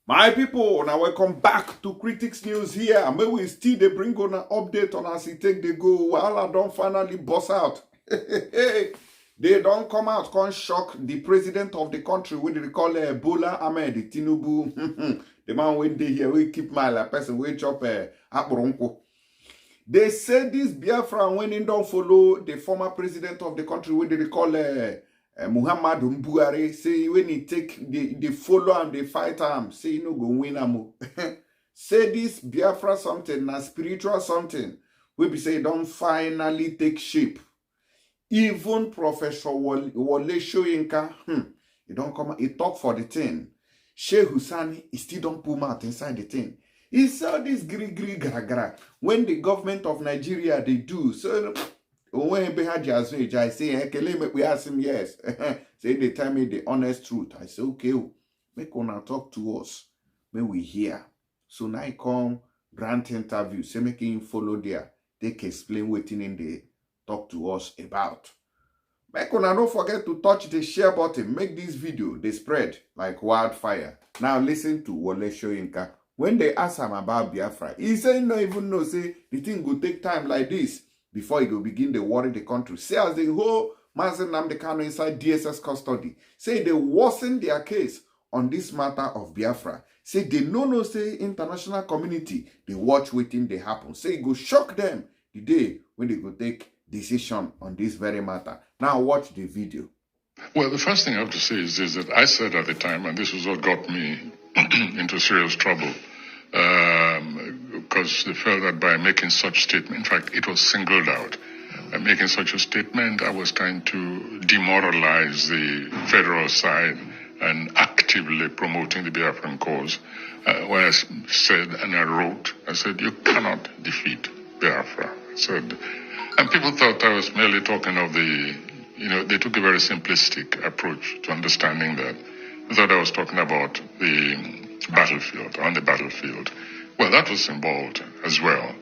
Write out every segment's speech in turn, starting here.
My people, now welcome back to Critics News here. And may we still they bring on an update on as it take they go. While I don't finally bust out. They don't come out, can't shock the president of the country, what they call Bola Ahmed Tinubu. The man when they here, we keep my like person, we chop Akboronko. They say this Biafra when they don't follow the former president of the country, what they call Muhammad Buhari, say when he take the follow and the fight him, say you no go win am. Say this Biafra something, na spiritual something. We be say don't finally take shape. Even Professor Wole Soyinka, he don't come, he talk for the thing. Sheikh Husani, he still don't pull out inside the thing. He saw this gra. When the government of Nigeria they do so. When I say, we ask him, yes. Say they tell me the honest truth. I say, okay, make una talk to us. May we hear. So now I come grant interview. Say make him follow there. They can explain what in they talk to us about. Make una don't forget to touch the share button. Make this video they spread like wildfire. Now listen to Wole Soyinka. When they ask him about Biafra, he say no even know say the thing will take time like this. Before he go begin to worry the country. Say as the whole Nnamdi Kanu inside DSS custody. Say they worsen their case on this matter of Biafra. Say they no say international community, they watch waiting they happen. Say it go shock them the day when they go take decision on this very matter. Now watch the video. Well, the first thing I have to say is this, that I said at the time, and this was what got me into serious trouble, because they felt that by making such statement, in fact, it was singled out. By making such a statement, I was trying to demoralize the federal side and actively promoting the Biafran cause. When I said and I wrote, I said, you cannot defeat Biafra. I said, and people thought I was merely talking of the, they took a very simplistic approach to understanding that. They thought I was talking about the battlefield, on the battlefield. Well, that was involved as well.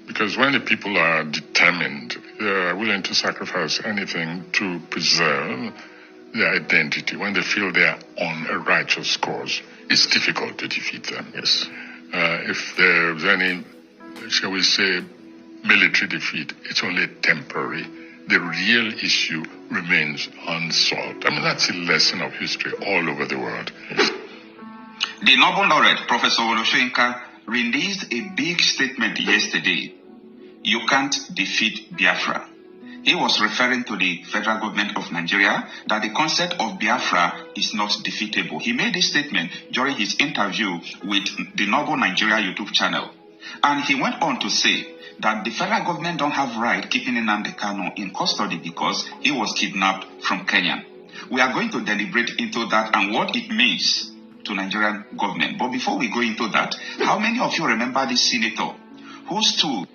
Because when the people are determined, they are willing to sacrifice anything to preserve their identity. When they feel they are on a righteous cause, it's difficult to defeat them. Yes. If there's any, shall we say, military defeat, it's only temporary. The real issue remains unsolved. I mean, that's a lesson of history all over the world. Yes. The Nobel laureate, Professor Wole Soyinka, released a big statement yesterday. You can't defeat Biafra. He was referring to the federal government of Nigeria that the concept of Biafra is not defeatable. He made this statement during his interview with the Noble Nigeria YouTube channel. And he went on to say that the federal government don't have right keeping Nnamdi Kanu in custody because he was kidnapped from Kenya. We are going to deliberate into that and what it means to Nigerian government. But before we go into that, how many of you remember this senator who stood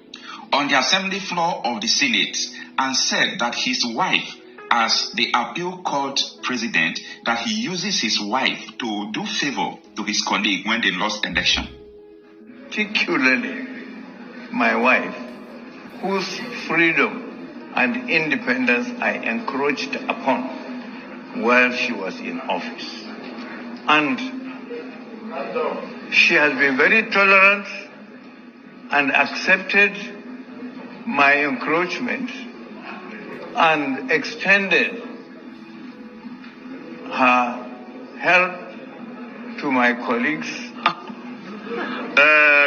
on the assembly floor of the Senate and said that his wife, as the appeal court president, that he uses his wife to do favor to his colleague when they lost election? Particularly my wife, whose freedom and independence I encroached upon while she was in office. And she has been very tolerant and accepted my encroachment and extended her help to my colleagues.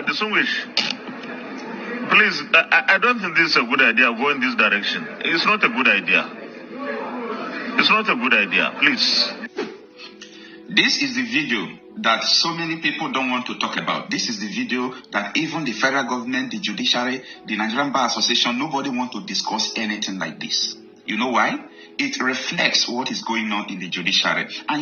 Distinguished, please, I don't think this is a good idea going this direction. It's not a good idea. It's not a good idea, please. This is the video that so many people don't want to talk about. This is the video that even the federal government, the judiciary, the Nigerian Bar Association, nobody wants to discuss anything like this. You know why? It reflects what is going on in the judiciary. And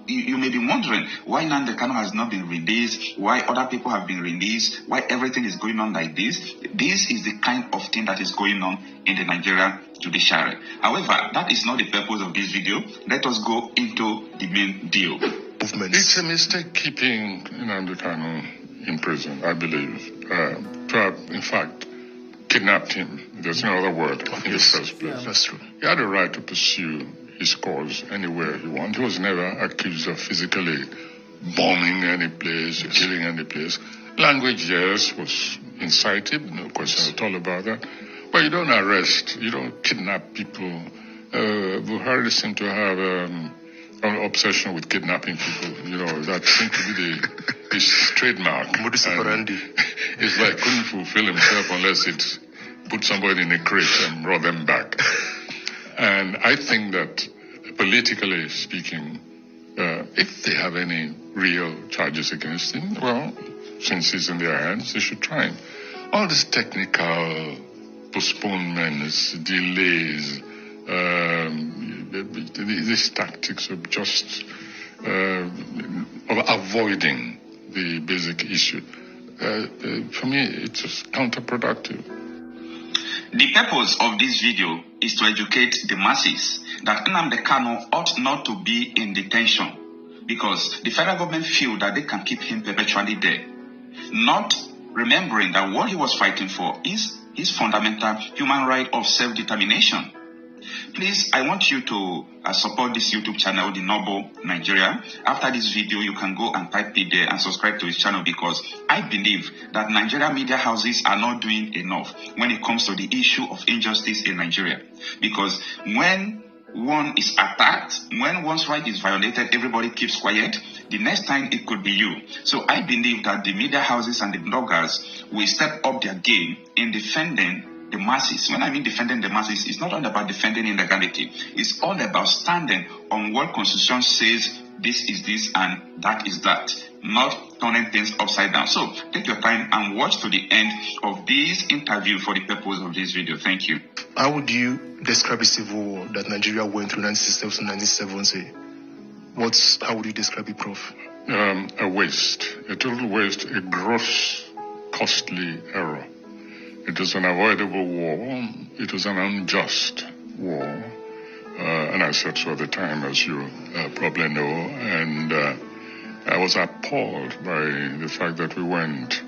you may be wondering why Nnamdi Kanu has not been released, why other people have been released, why everything is going on like this. This is the kind of thing that is going on in the Nigerian judiciary. However, that is not the purpose of this video. Let us go into the main deal. It's a mistake keeping Nnamdi Kanu in prison, I believe. To have, in fact, kidnapped him. There's no other word in the first place. Yeah, that's true. He had a right to pursue his cause anywhere he wanted. He was never accused of physically bombing any place, killing any place. Language, yes, was incited, no question at all about that. But you don't arrest, you don't kidnap people. Buhari seemed to have an obsession with kidnapping people. You know, that seemed to be his trademark. Modus operandi. It's like couldn't fulfill himself unless it put somebody in a crate and brought them back. And I think that, politically speaking, if they have any real charges against him, well, since he's in their hands, they should try him. All these technical postponements, delays, these tactics of just of avoiding the basic issue, for me, it's just counterproductive. The purpose of this video is to educate the masses that Nnamdi Kanu ought not to be in detention because the federal government feel that they can keep him perpetually there, not remembering that what he was fighting for is his fundamental human right of self-determination. Please, I want you to support this YouTube channel, The Noble Nigeria. After this video, you can go and type it there and subscribe to his channel because I believe that Nigeria media houses are not doing enough when it comes to the issue of injustice in Nigeria. Because when one is attacked, when one's right is violated, everybody keeps quiet. The next time it could be you. So I believe that the media houses and the bloggers will step up their game in defending the masses. When I mean defending the masses, it's not all about defending illegality. It's all about standing on what Constitution says this is this and that is that, not turning things upside down. So take your time and watch to the end of this interview for the purpose of this video. Thank you. How would you describe the civil war that Nigeria went through 1966 to 1970? How would you describe it, Prof? A waste, a total waste, a gross, costly error. It was an avoidable war. It was an unjust war. And I said so at the time, as you probably know. And I was appalled by the fact that we went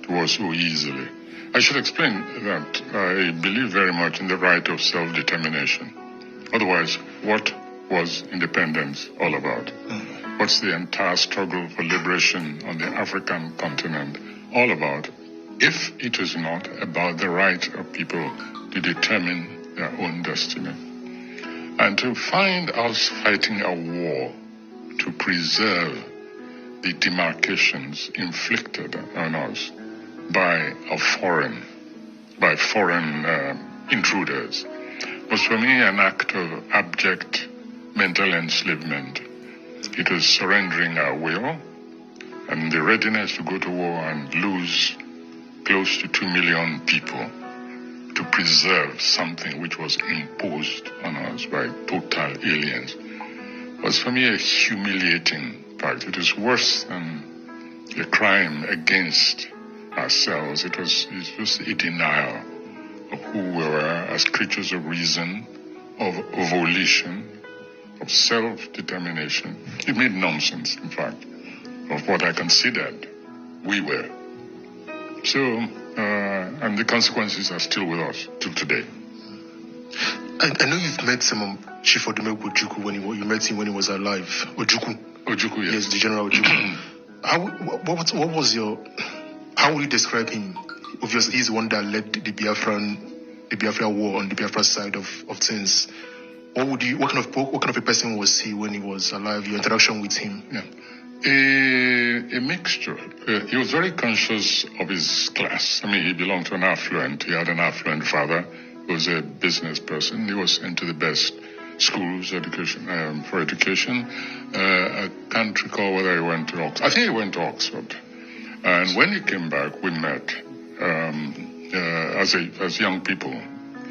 to war so easily. I should explain that I believe very much in the right of self-determination. Otherwise, what was independence all about? What's the entire struggle for liberation on the African continent all about? If it is not about the right of people to determine their own destiny. And to find us fighting a war to preserve the demarcations inflicted on us by foreign intruders was for me an act of abject mental enslavement. It was surrendering our will and the readiness to go to war and lose close to 2 million people to preserve something which was imposed on us by total aliens. It was for me a humiliating fact. It was worse than a crime against ourselves. It was a denial of who we were as creatures of reason, of volition, of self-determination. It made nonsense, in fact, of what I considered we were. So, and the consequences are still with us till today. I know you've met Chief Odumegwu Ojukwu when you met him when he was alive. Ojukwu, yes. Yes, the General Ojukwu. How would you describe him? Obviously, he's the one that led the Biafra war on the Biafra side of things. What kind of a person was he when he was alive? Your interaction with him? Yeah. A mixture. He was very conscious of his class. I mean, he belonged to he had an affluent father who was a business person. He was into the best schools for education. I can't recall whether he went to Oxford. I think he went to Oxford. And when he came back, we met as young people.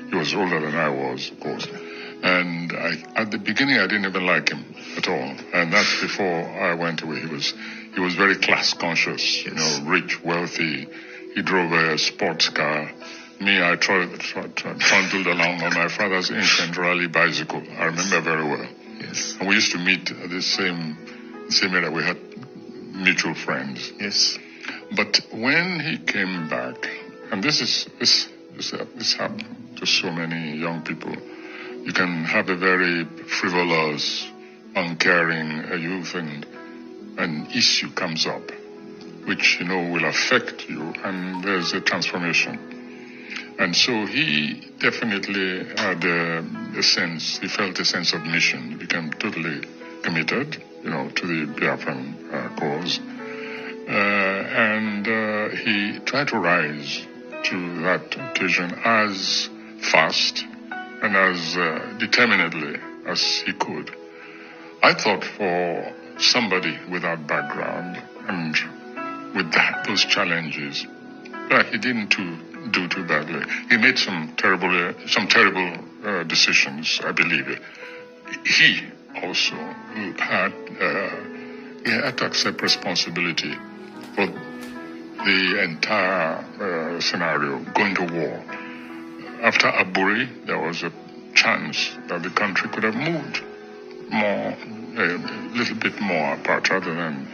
He was older than I was, of course. And at the beginning, I didn't even like him at all. And that's before I went away. He was very class conscious, yes. Rich, wealthy. He drove a sports car. Me, I trundled along on my father's ancient rally bicycle. I remember very well. Yes. And we used to meet at the same area. We had mutual friends. Yes. But when he came back, and this happened to so many young people. You can have a very frivolous, uncaring youth, and an issue comes up, which, will affect you, and there's a transformation. And so he definitely had a sense, he felt a sense of mission. He became totally committed, to the Biafran cause. And he tried to rise to that occasion as fast and as determinedly as he could. I thought for somebody with that background and with those challenges, he didn't do too badly. He made some terrible decisions, I believe. He also had to accept responsibility for the entire scenario, going to war. After Aburi, there was a chance that the country could have moved a little bit more apart rather than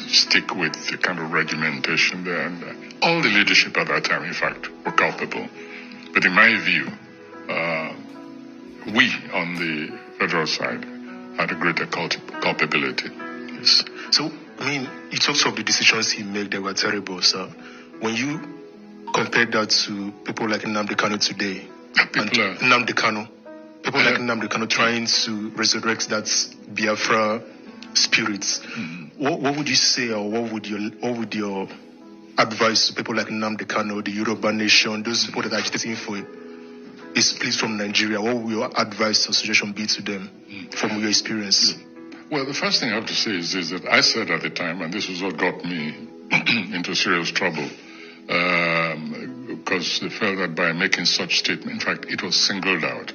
stick with the kind of regimentation there. And all the leadership at that time, in fact, were culpable. But in my view, we on the federal side had a greater culpability. Yes. So, you talked of the decisions he made that were terrible, sir. When you compare that to people like Nnamdi Kanu today, Nnamdi Kanu trying to resurrect that Biafra spirit, what would you say, or what would your advice to people like Nnamdi Kanu, the Yoruba nation, those people that are agitating for a split from Nigeria? What would your advice or suggestion be to them from your experience? Well, the first thing I have to say is that I said at the time, and this was what got me into serious trouble, because they felt that by making such statement, in fact, it was singled out.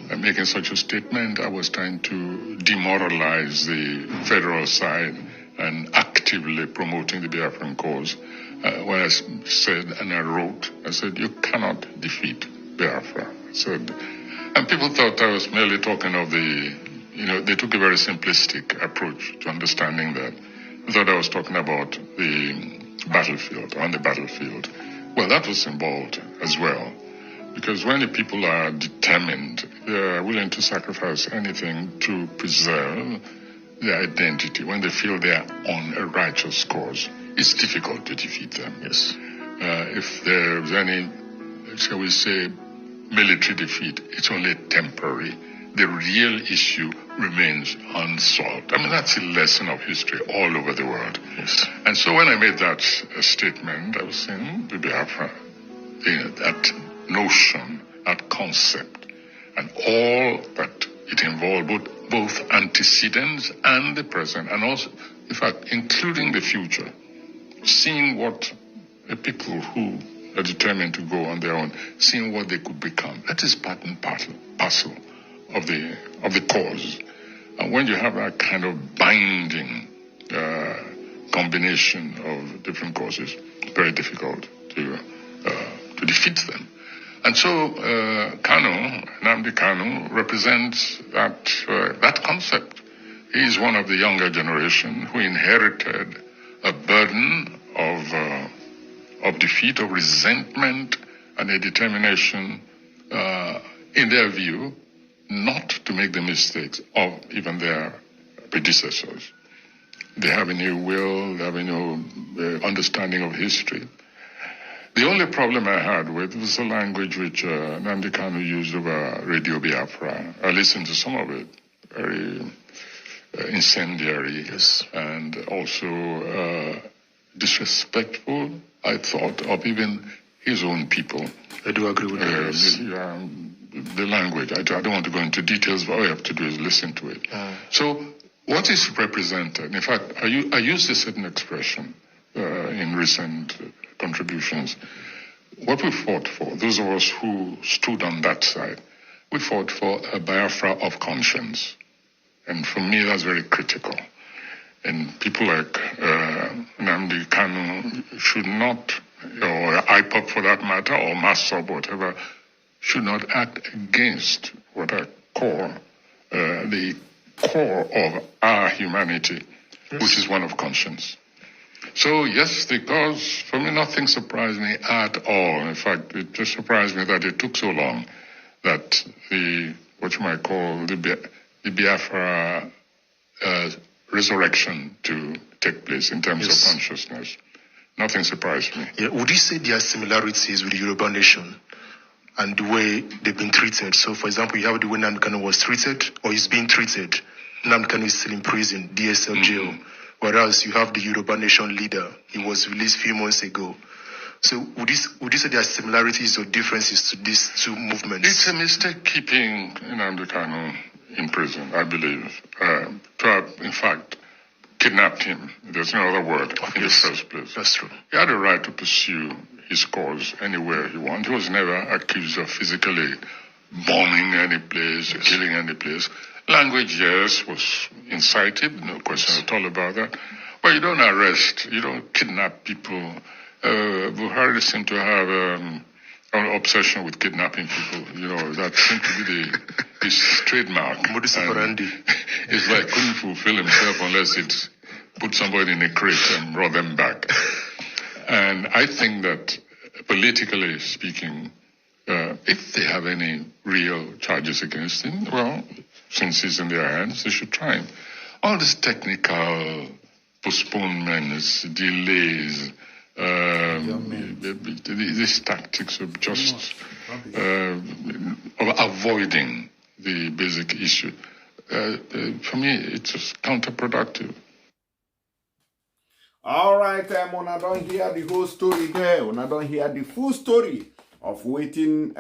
By making such a statement, I was trying to demoralize the federal side and actively promoting the Biafran cause. When I said, and I wrote, I said, you cannot defeat Biafra. And people thought I was merely talking of they took a very simplistic approach to understanding that. They thought I was talking about the battlefield, on the battlefield. Well, that was involved as well. Because when the people are determined, they are willing to sacrifice anything to preserve their identity. When they feel they are on a righteous cause, it's difficult to defeat them. Yes. If there's any, shall we say, military defeat, it's only temporary. The real issue remains unsolved. That's a lesson of history all over the world. Yes. And so when I made that statement, I was saying the Biafra, that notion, that concept, and all that it involved, both antecedents and the present, and also, in fact, including the future, seeing what the people who are determined to go on their own, seeing what they could become. That is part and parcel of the cause. And when you have that kind of binding combination of different causes, it's very difficult to defeat them. And so Nnamdi Kanu represents that concept. He is one of the younger generation who inherited a burden of defeat, of resentment, and a determination, in their view, not to make the mistakes of even their predecessors. They have a new will, they have a new understanding of history. The only problem I had with was the language which Nnamdi Kanu used over Radio Biafra. I listened to some of it, very incendiary, yes, and also disrespectful, I thought, of even his own people. I do agree with that. The language, I don't want to go into details, but all you have to do is listen to it. So what is represented? In fact, I used a certain expression in recent contributions. What we fought for, those of us who stood on that side, we fought for a Biafra of conscience. And for me, that's very critical. And people like Nnamdi Kanu should not, or IPOP for that matter, or MASSOB, whatever, should not act against what I call the core of our humanity, yes, which is one of conscience. So, yes, because for me, nothing surprised me at all. In fact, it just surprised me that it took so long that what you might call the Biafra resurrection to take place in terms of consciousness. Nothing surprised me. Yeah. Would you say there are similarities with the Yoruba nation and the way they've been treated? So, for example, you have the way Nnamdi Kanu was treated, or is being treated. Nnamdi Kanu is still in prison, DSL jail. Whereas you have the Yoruba nation leader. He was released a few months ago. So would you say there are similarities or differences to these two movements? It's a mistake keeping Nnamdi Kanu in prison, I believe. To have, in fact, kidnapped him. There's no other word in the first place. That's true. He had a right to pursue his cause anywhere he wanted. He was never accused of physically bombing any place, killing any place. Language, yes, was incited, no question at all about that. But you don't arrest, you don't kidnap people. Buhari seemed to have an obsession with kidnapping people. You know, that seemed to be his trademark. Modus operandi. It's like couldn't fulfill himself unless it put somebody in a crate and brought them back. And I think that, politically speaking, if they have any real charges against him, well, since he's in their hands, they should try him. All these technical postponements, delays, these tactics of just of avoiding the basic issue, for me, it's just counterproductive. All right, when I don't hear the whole story there, when I don't hear the full story of waiting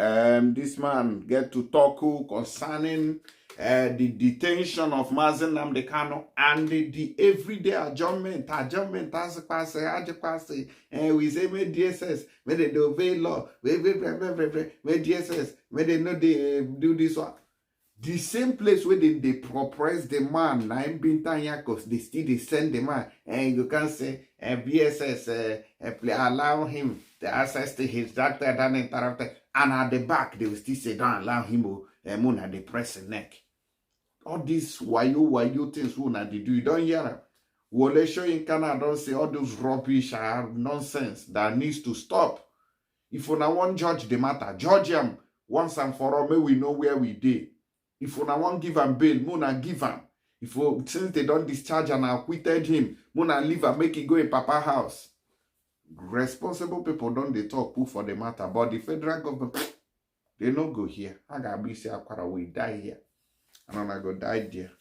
this man get to talk concerning the detention of Nnamdi Kanu and the everyday adjournment as pass, we say me DSS, me they do obey law, me DSS, me they know they do this one. The same place where they oppress the man, Naim Bintan Yakos, they still they send the man, and you can say BSS allow him the access to his doctor and interrupted, and at the back they will still say don't allow him moon at the press neck. All these wayo things who na they do, you don't hear them. Wole Soyinka don't say all those rubbish nonsense that needs to stop. If you now want judge the matter, judge him once and for all, may we know where we did. If you now want give him bail, Muna give him. If you, since they don't discharge and acquitted him, Muna leave and make it go in Papa house. Responsible people don't they talk put for the matter, but the federal government, they no go here. I got be say Akwara we die here. And I go die there.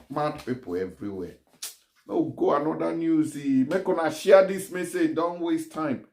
Mad people everywhere. No, go another news. Make una share this message. Don't waste time.